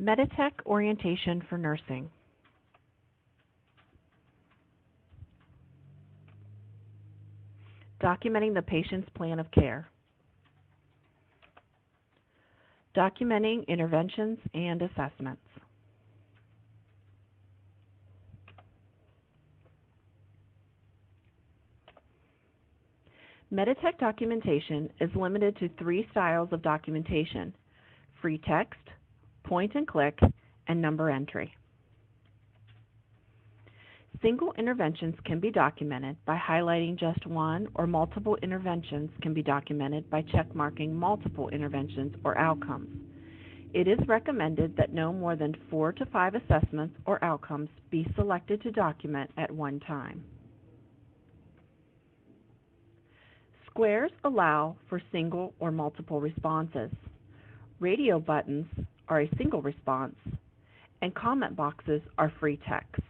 Meditech Orientation for Nursing. Documenting the patient's plan of care. Documenting interventions and assessments. Meditech documentation is limited to 3 styles of documentation: free text, point and click, and number entry. Single interventions can be documented by highlighting just one, or multiple interventions can be documented by checkmarking multiple interventions or outcomes. It is recommended that no more than 4 to 5 assessments or outcomes be selected to document at one time. Squares allow for single or multiple responses. Radio buttons are a single response, and comment boxes are free text.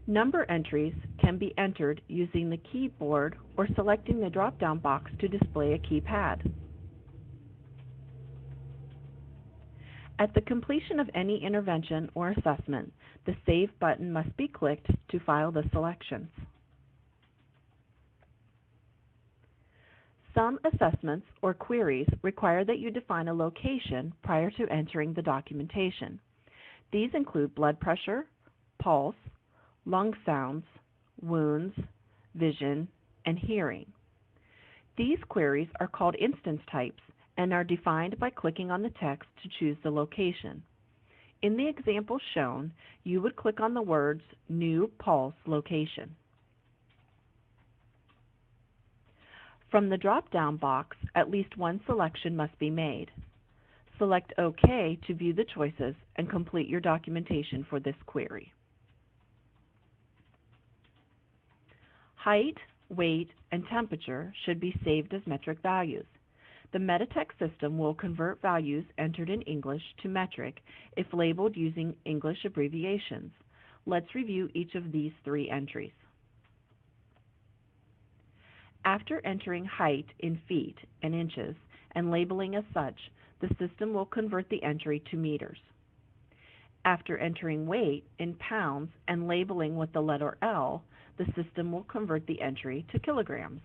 Number entries can be entered using the keyboard or selecting the drop-down box to display a keypad. At the completion of any intervention or assessment, the Save button must be clicked to file the selections. Some assessments or queries require that you define a location prior to entering the documentation. These include blood pressure, pulse, lung sounds, wounds, vision, and hearing. These queries are called instance types and are defined by clicking on the text to choose the location. In the example shown, you would click on the words New Pulse Location. From the drop-down box, at least one selection must be made. Select OK to view the choices and complete your documentation for this query. Height, weight, and temperature should be saved as metric values. The Meditech system will convert values entered in English to metric if labeled using English abbreviations. Let's review each of these 3 entries. After entering height in feet and inches and labeling as such, the system will convert the entry to meters. After entering weight in pounds and labeling with the letter L, the system will convert the entry to kilograms.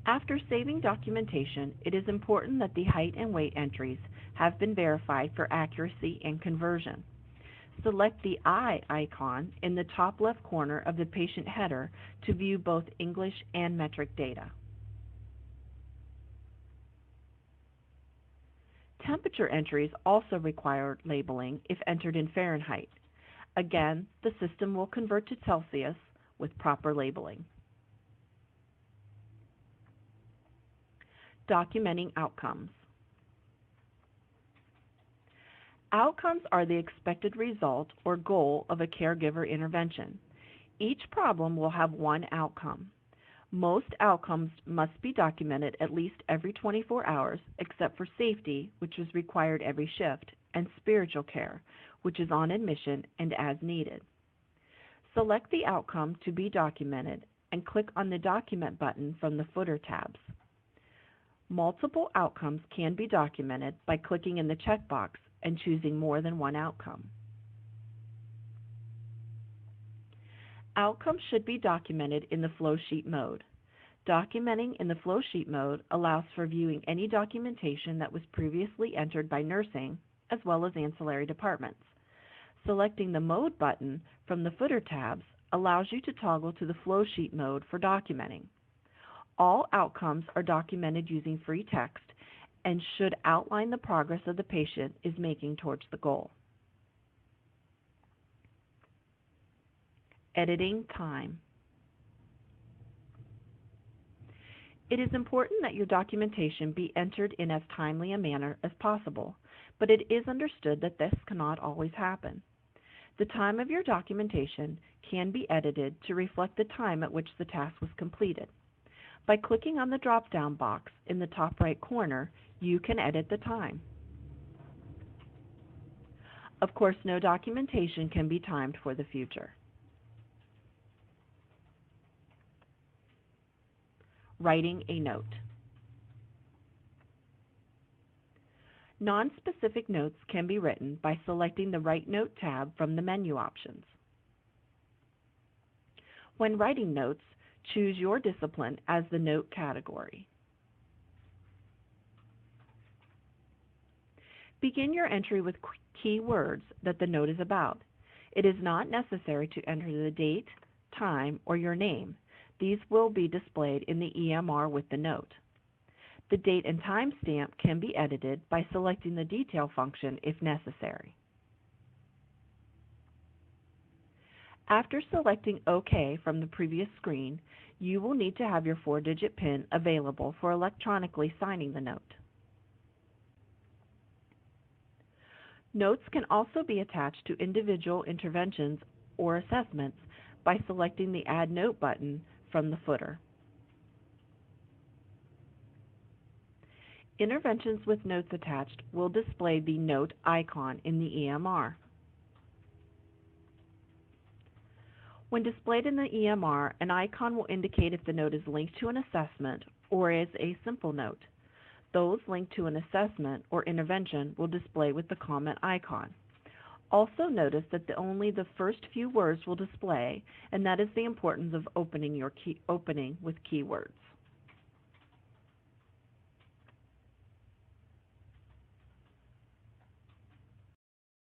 After saving documentation, it is important that the height and weight entries have been verified for accuracy and conversion. Select the I icon in the top left corner of the patient header to view both English and metric data. Temperature entries also require labeling if entered in Fahrenheit. Again, the system will convert to Celsius with proper labeling. Documenting outcomes. Outcomes are the expected result or goal of a caregiver intervention. Each problem will have one outcome. Most outcomes must be documented at least every 24 hours, except for safety, which is required every shift, and spiritual care, which is on admission and as needed. Select the outcome to be documented and click on the Document button from the footer tabs. Multiple outcomes can be documented by clicking in the checkbox and choosing more than one outcome. Outcomes should be documented in the flowsheet mode. Documenting in the flowsheet mode allows for viewing any documentation that was previously entered by nursing, as well as ancillary departments. Selecting the Mode button from the footer tabs allows you to toggle to the flowsheet mode for documenting. All outcomes are documented using free text and should outline the progress of the patient is making towards the goal. Editing time. It is important that your documentation be entered in as timely a manner as possible, but it is understood that this cannot always happen. The time of your documentation can be edited to reflect the time at which the task was completed. By clicking on the drop-down box in the top right corner, you can edit the time. Of course, no documentation can be timed for the future. Writing a note. Non-specific notes can be written by selecting the Write Note tab from the menu options. When writing notes, choose your discipline as the note category. Begin your entry with key words that the note is about. It is not necessary to enter the date, time, or your name. These will be displayed in the EMR with the note. The date and time stamp can be edited by selecting the detail function if necessary. After selecting OK from the previous screen, you will need to have your 4-digit PIN available for electronically signing the note. Notes can also be attached to individual interventions or assessments by selecting the Add Note button from the footer. Interventions with notes attached will display the note icon in the EMR. When displayed in the EMR, an icon will indicate if the note is linked to an assessment or is a simple note. Those linked to an assessment or intervention will display with the comment icon. Also notice that only the first few words will display, and that is the importance of opening with keywords.